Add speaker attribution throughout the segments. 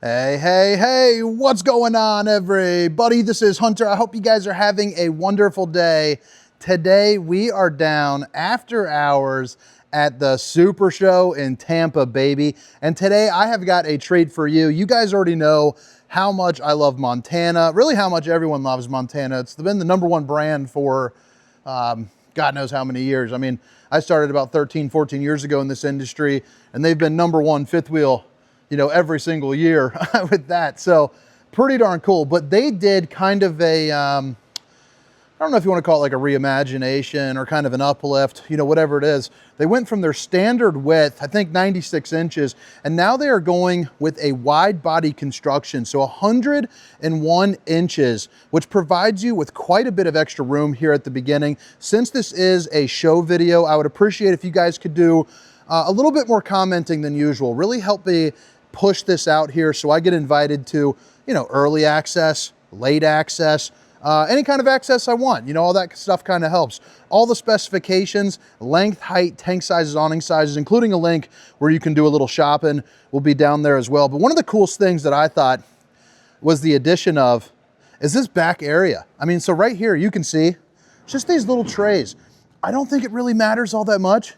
Speaker 1: Hey, hey, hey, what's going on, everybody? This is Hunter. I hope you guys are having a wonderful day. Today, we are down after hours at the Super Show in Tampa, baby. And today, I have got a treat for you. You guys already know how much I love Montana, really how much everyone loves Montana. It's been the #1 brand for God knows how many years. I mean, I started about 13, 14 years ago in this industry, and they've been #1 fifth wheel, you know, every single year with that. So pretty darn cool. But they did kind of a, I don't know if you want to call it like a reimagination or kind of an uplift, you know, whatever it is. They went from their standard width, I think 96 inches, and now they are going with a wide body construction. So 101 inches, which provides you with quite a bit of extra room here at the beginning. Since this is a show video, I would appreciate if you guys could do a little bit more commenting than usual. Really help me push this out here so I get invited to, you know, early access, late access, any kind of access I want. You know, all that stuff kind of helps. All the specifications, length, height, tank sizes, awning sizes, including a link where you can do a little shopping, will be down there as well. But one of the coolest things that I thought was the addition of is this back area. I mean, so right here, you can see just these little trays. I don't think it really matters all that much,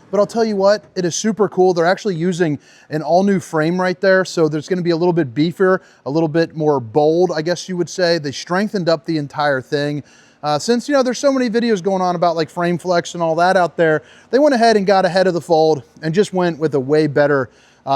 Speaker 1: but I'll tell you what, it is super cool. They're actually using an all new frame right there. So there's gonna be a little bit beefier, a little bit more bold, I guess you would say. They strengthened up the entire thing. Since, you know, there's so many videos going on about like frame flex and all that out there, they went ahead and got ahead of the fold and just went with a way better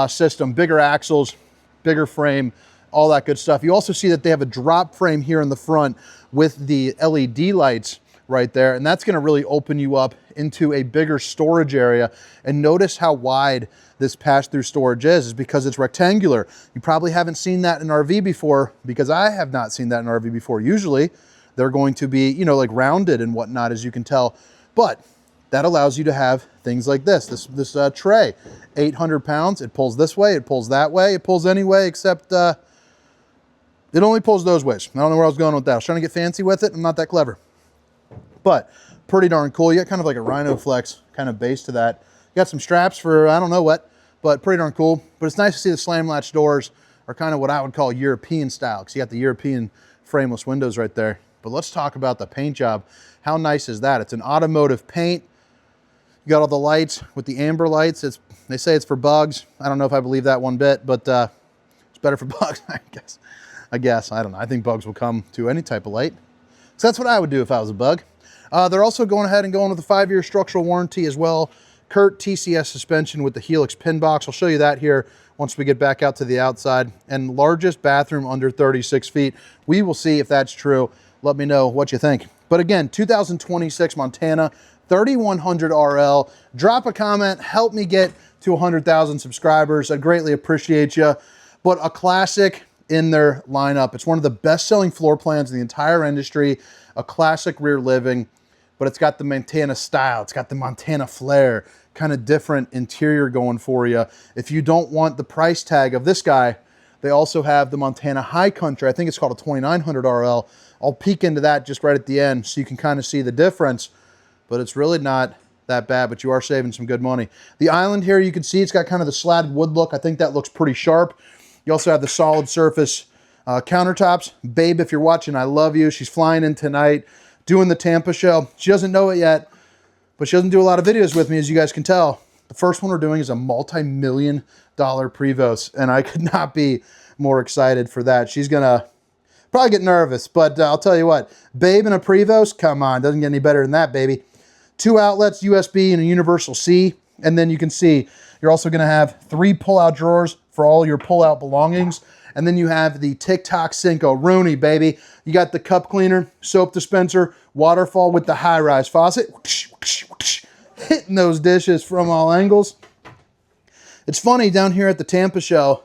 Speaker 1: system, bigger axles, bigger frame, all that good stuff. You also see that they have a drop frame here in the front with the LED lights right there, and that's going to really open you up into a bigger storage area. And notice how wide this pass-through storage is because it's rectangular. You probably haven't seen that in RV before, because I have not seen that in RV before. Usually they're going to be, you know, like rounded and whatnot, as you can tell, but that allows you to have things like this tray, 800 pounds. It pulls this way, it pulls that way, it pulls any way except it only pulls those ways. I don't know where I was going with that. I was trying to get fancy with it. I'm not that clever. But pretty darn cool. You got kind of like a Rhino Flex kind of base to that. You got some straps for I don't know what, but pretty darn cool. But it's nice to see the slam latch doors are kind of what I would call European style, because you got the European frameless windows right there. But let's talk about the paint job. How nice is that? It's an automotive paint. You got all the lights with the amber lights. They say it's for bugs. I don't know if I believe that one bit, but it's better for bugs, I guess. I don't know. I think bugs will come to any type of light. So that's what I would do if I was a bug. They're also going ahead and going with a 5-year structural warranty as well. Kurt TCS suspension with the Helix pin box. I'll show you that here once we get back out to the outside. And largest bathroom under 36 feet. We will see if that's true. Let me know what you think. But again, 2026 Montana, 3100 RL. Drop a comment. Help me get to 100,000 subscribers. I'd greatly appreciate you. But a classic in their lineup. It's one of the best-selling floor plans in the entire industry. A classic rear living. But it's got the Montana style. It's got the Montana flair. Kind of different interior going for you. If you don't want the price tag of this guy, they also have the Montana High Country. I think it's called a 2900 RL. I'll peek into that just right at the end so you can kind of see the difference. But it's really not that bad, but you are saving some good money. The island here, you can see it's got kind of the slatted wood look. I think that looks pretty sharp. You also have the solid surface countertops. Babe, if you're watching, I love you. She's flying in tonight, doing the Tampa show. She doesn't know it yet, but she doesn't do a lot of videos with me, as you guys can tell. The first one we're doing is a multi-million-dollar Prevost, and I could not be more excited for that. She's gonna probably get nervous, but I'll tell you what, Babe in a Prevost, come on, doesn't get any better than that, baby. 2 outlets, USB and a universal C, and then you can see you're also gonna have 3 pull-out drawers for all your pull-out belongings. And then you have the TikTok Cinco Rooney, baby. You got the cup cleaner, soap dispenser, waterfall with the high-rise faucet. Hitting those dishes from all angles. It's funny down here at the Tampa show,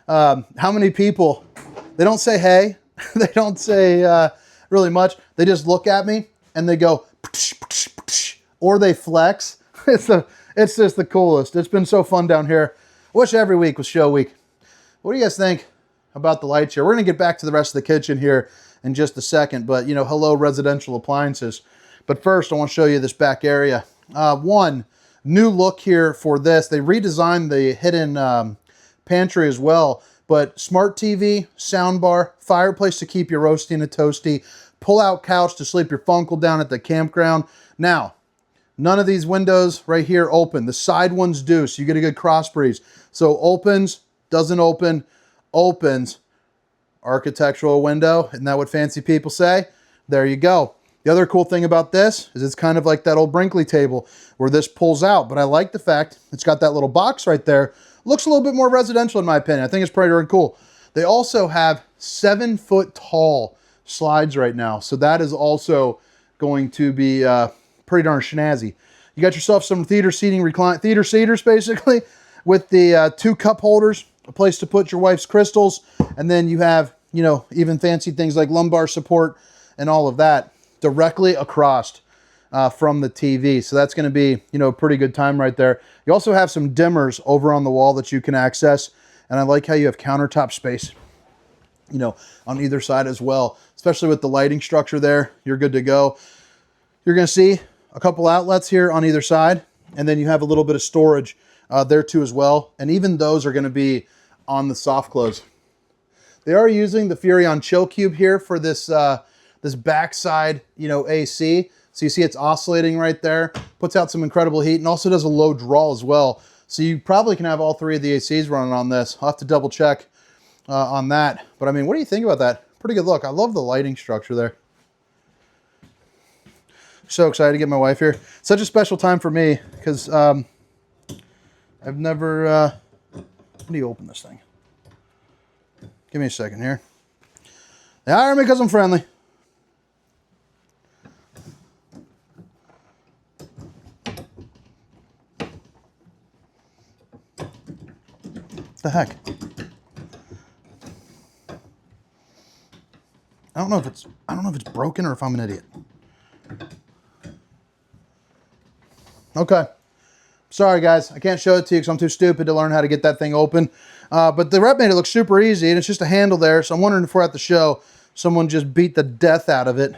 Speaker 1: how many people, they don't say hey, they don't say really much. They just look at me and they go, or they flex. It's just the coolest. It's been so fun down here. I wish every week was show week. What do you guys think about the lights here? We're going to get back to the rest of the kitchen here in just a second, but you know, hello residential appliances. But first, I want to show you this back area. One new look here for this. They redesigned the hidden pantry as well, But smart TV, soundbar, fireplace to keep your roasty and a toasty, pull-out couch to sleep your funkle down at the campground. Now, none of these windows right here open. The side ones do, so you get a good cross breeze. So opens, doesn't open, opens, architectural window. Isn't that what fancy people say? There you go. The other cool thing about this is it's kind of like that old Brinkley table where this pulls out, but I like the fact it's got that little box right there. Looks a little bit more residential in my opinion. I think it's pretty darn cool. They also have 7-foot tall slides right now, so that is also going to be pretty darn snazzy. You got yourself some theater seating, theater seaters basically, with the 2 cup holders, a place to put your wife's crystals, and then you have, you know, even fancy things like lumbar support and all of that directly across from the TV. So that's going to be, you know, a pretty good time right there. You also have some dimmers over on the wall that you can access. And I like how you have countertop space, you know, on either side as well, especially with the lighting structure there. You're good to go. You're going to see a couple outlets here on either side. And then you have a little bit of storage there too as well. And even those are going to be on the soft close. They are using the Furrion Chill Cube here for this this backside, you know, AC. So you see it's oscillating right there, puts out some incredible heat, and also does a low draw as well. So you probably can have all 3 of the ACs running on this. I'll have to double check on that. But I mean, what do you think about that? Pretty good look. I love the lighting structure there. So excited to get my wife here. Such a special time for me because I've never, how do you open this thing? Give me a second here. They hire me because I'm friendly. The heck? I don't know if it's broken or if I'm an idiot. Okay. Sorry guys, I can't show it to you because I'm too stupid to learn how to get that thing open. But the rep made it look super easy, and it's just a handle there. So I'm wondering if we're at the show, someone just beat the death out of it.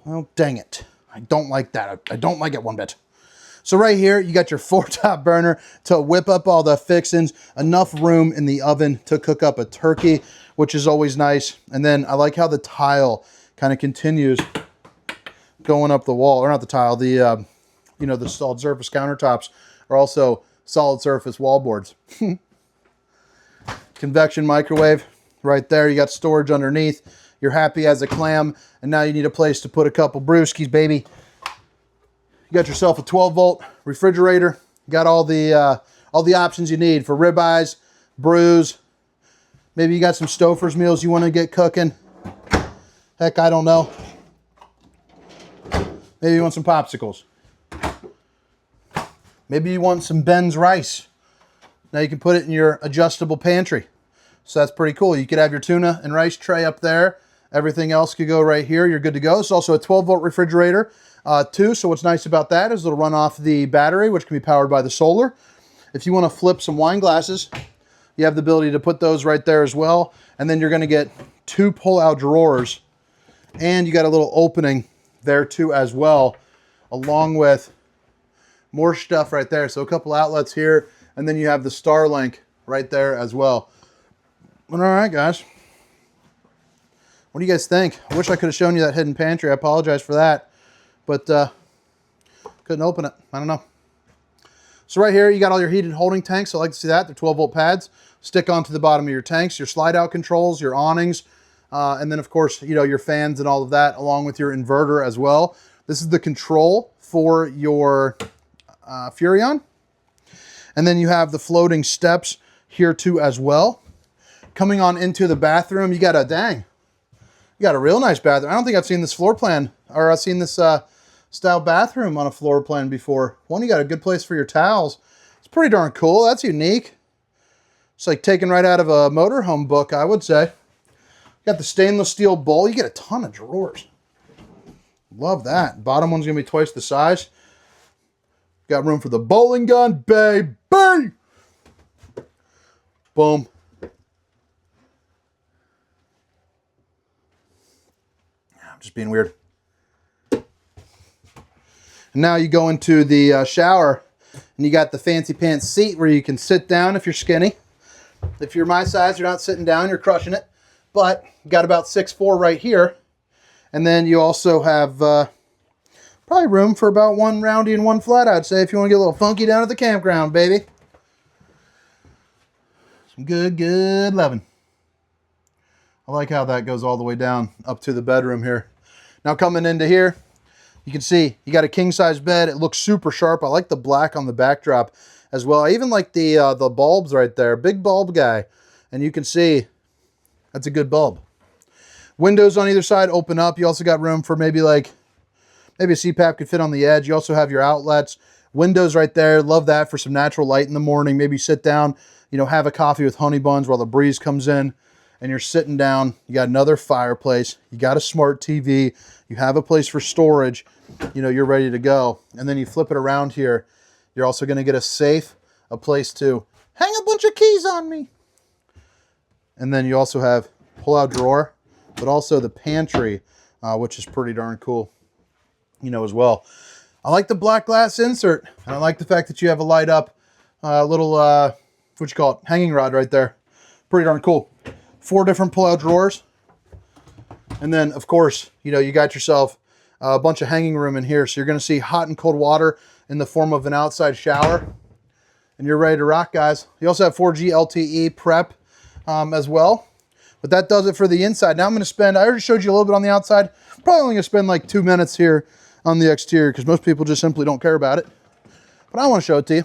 Speaker 1: Well, dang it. I don't like that. I don't like it one bit. So right here, you got your 4-top burner to whip up all the fixings. Enough room in the oven to cook up a turkey, which is always nice. And then I like how the tile kind of continues going up the wall. Or not the tile, the, you know, the solid surface countertops are also solid surface wall boards. Convection microwave right there. You got storage underneath. You're happy as a clam. And now you need a place to put a couple brewskis, baby. You got yourself a 12-volt refrigerator. You got all the options you need for ribeyes, brews. Maybe you got some Stouffer's meals you want to get cooking. Heck, I don't know. Maybe you want some popsicles. Maybe you want some Ben's rice. Now you can put it in your adjustable pantry. So that's pretty cool. You could have your tuna and rice tray up there. Everything else could go right here. You're good to go. It's also a 12-volt refrigerator too. So what's nice about that is it'll run off the battery, which can be powered by the solar. If you want to flip some wine glasses, you have the ability to put those right there as well. And then you're going to get 2 pull-out drawers. And you got a little opening there too as well, along with more stuff right there. So a couple outlets here, and then you have the Starlink right there as well. All right, guys. What do you guys think? I wish I could have shown you that hidden pantry. I apologize for that, but couldn't open it. I don't know. So right here, you got all your heated holding tanks. I like to see that. They're 12-volt pads. Stick onto the bottom of your tanks, your slide-out controls, your awnings, and then, of course, you know, your fans and all of that, along with your inverter as well. This is the control for your Furrion. And then you have the floating steps here too as well. Coming on into the bathroom, you got a real nice bathroom. I don't think I've seen this floor plan, or I've seen this style bathroom on a floor plan before. One, you got a good place for your towels. It's pretty darn cool. That's unique. It's like taken right out of a motorhome book, I would say. You got the stainless steel bowl. You get a ton of drawers. Love that. Bottom one's going to be twice the size. Got room for the bowling gun, baby. Boom. I'm just being weird. And now you go into the shower. And you got the fancy pants seat where you can sit down if you're skinny. If you're my size, you're not sitting down, you're crushing it. But you got about 6'4" right here. And then you also have probably room for about one roundy and one flat, I'd say, if you want to get a little funky down at the campground, baby. Some good, good loving. I like how that goes all the way down up to the bedroom here. Now coming into here, you can see you got a king-size bed. It looks super sharp. I like the black on the backdrop as well. I even like the bulbs right there. Big bulb guy. And you can see that's a good bulb. Windows on either side open up. You also got room for maybe a CPAP could fit on the edge. You also have your outlets. Windows right there. Love that for some natural light in the morning. Maybe sit down, you know, have a coffee with honey buns while the breeze comes in. And you're sitting down, you got another fireplace, you got a smart TV, you have a place for storage, you know, you're ready to go. And then you flip it around here, you're also going to get a safe, a place to hang a bunch of keys on me. And then you also have pull-out drawer, but also the pantry, which is pretty darn cool, you know, as well. I like the black glass insert, and I like the fact that you have a light up little, what you call it, hanging rod right there. Pretty darn cool. 4 different pull-out drawers. And then, of course, you know, you got yourself a bunch of hanging room in here. So you're going to see hot and cold water in the form of an outside shower. And you're ready to rock, guys. You also have 4G LTE prep as well. But that does it for the inside. Now I'm going to spend, I already showed you a little bit on the outside. Probably only going to spend like 2 minutes here on the exterior because most people just simply don't care about it. But I want to show it to you.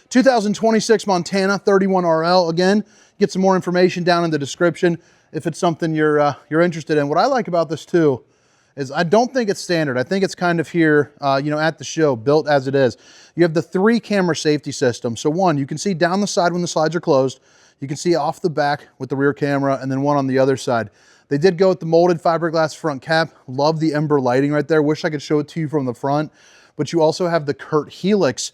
Speaker 1: 2026 Montana 31RL. Again, get some more information down in the description if it's something you're interested in. What I like about this too is I don't think it's standard. I think it's kind of here, you know, at the show, built as it is. You have the 3 camera safety system. So one, you can see down the side when the slides are closed. You can see off the back with the rear camera, and then one on the other side. They did go with the molded fiberglass front cap. Love the ember lighting right there. Wish I could show it to you from the front. But you also have the Kurt Helix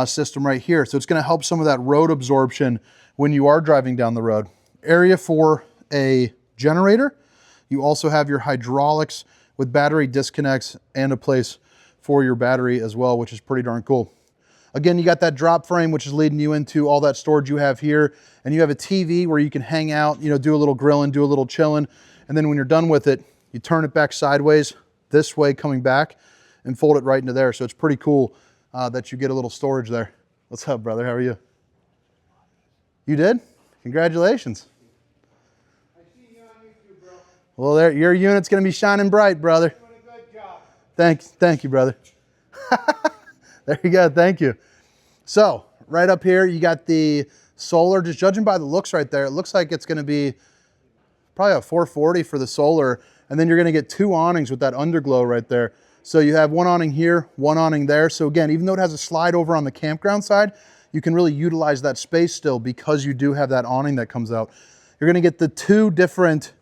Speaker 1: system right here. So it's going to help some of that road absorption when you are driving down the road. Area for a generator. You also have your hydraulics with battery disconnects and a place for your battery as well, which is pretty darn cool. Again, you got that drop frame, which is leading you into all that storage you have here. And you have a TV where you can hang out, you know, do a little grilling, do a little chilling. And then when you're done with it, you turn it back sideways this way coming back and fold it right into there. So it's pretty cool that you get a little storage there. What's up, brother? How are you? You did? Congratulations.
Speaker 2: I see you on YouTube, bro.
Speaker 1: Well, there, your unit's going to be shining bright, brother.
Speaker 2: You're doing a good job.
Speaker 1: Thank you, brother. There you go. Thank you. So right up here, you got the solar. Just judging by the looks right there, it looks like it's going to be probably a 440 for the solar. And then you're going to get 2 awnings with that underglow right there. So you have 1 awning here, 1 awning there. So again, even though it has a slide over on the campground side, you can really utilize that space still because you do have that awning that comes out. You're going to get the 2 different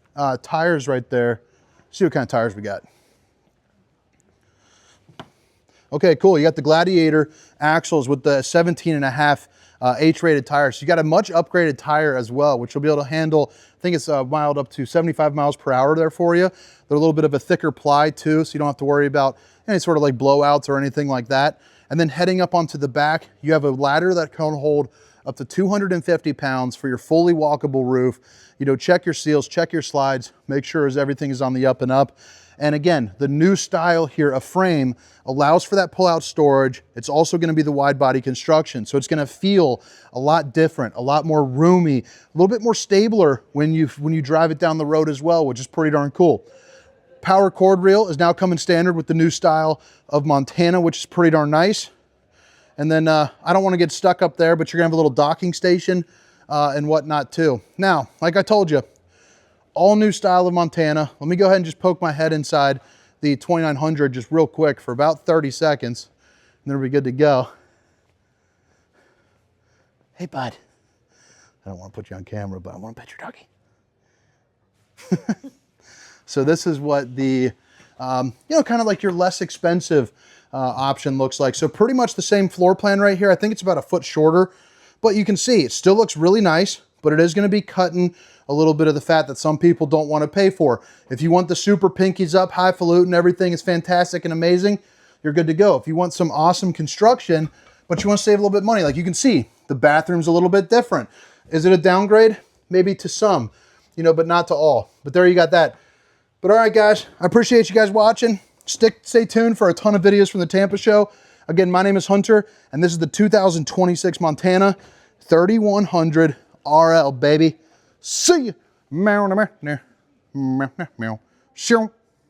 Speaker 1: tires right there. See what kind of tires we got. Okay, cool. You got the Gladiator axles with the 17.5 H-rated tires. So you got a much upgraded tire as well, which will be able to handle, I think it's mild up to 75 miles per hour there for you. They're a little bit of a thicker ply too, so you don't have to worry about any sort of like blowouts or anything like that. And then heading up onto the back, you have a ladder that can hold up to 250 pounds for your fully walkable roof. You know, check your seals, check your slides, make sure everything is on the up and up. And again, the new style here, a frame, allows for that pull-out storage. It's also going to be the wide body construction. So it's going to feel a lot different, a lot more roomy, a little bit more stabler when you drive it down the road as well, which is pretty darn cool. Power cord reel is now coming standard with the new style of Montana, which is pretty darn nice. And then I don't want to get stuck up there, but you're going to have a little docking station and whatnot too. Now, like I told you, all new style of Montana. Let me go ahead and just poke my head inside the 2900 just real quick for about 30 seconds, and then we'll be good to go. Hey, bud. I don't want to put you on camera, but I want to pet your doggy. So this is what the, you know, kind of like your less expensive option looks like. So pretty much the same floor plan right here. I think it's about a foot shorter, but you can see it still looks really nice, but it is going to be cutting a little bit of the fat that some people don't want to pay for. If you want the super pinkies up, highfalutin, everything is fantastic and amazing, you're good to go. If you want some awesome construction, but you want to save a little bit of money. Like you can see, the bathroom's a little bit different. Is it a downgrade? Maybe to some, you know, but not to all. But there you got that. But all right, guys, I appreciate you guys watching. Stay tuned for a ton of videos from the Tampa show. Again, my name is Hunter, and this is the 2026 Montana 3100 RL, baby. See ya. Meow, meow, meow, meow, meow, meow.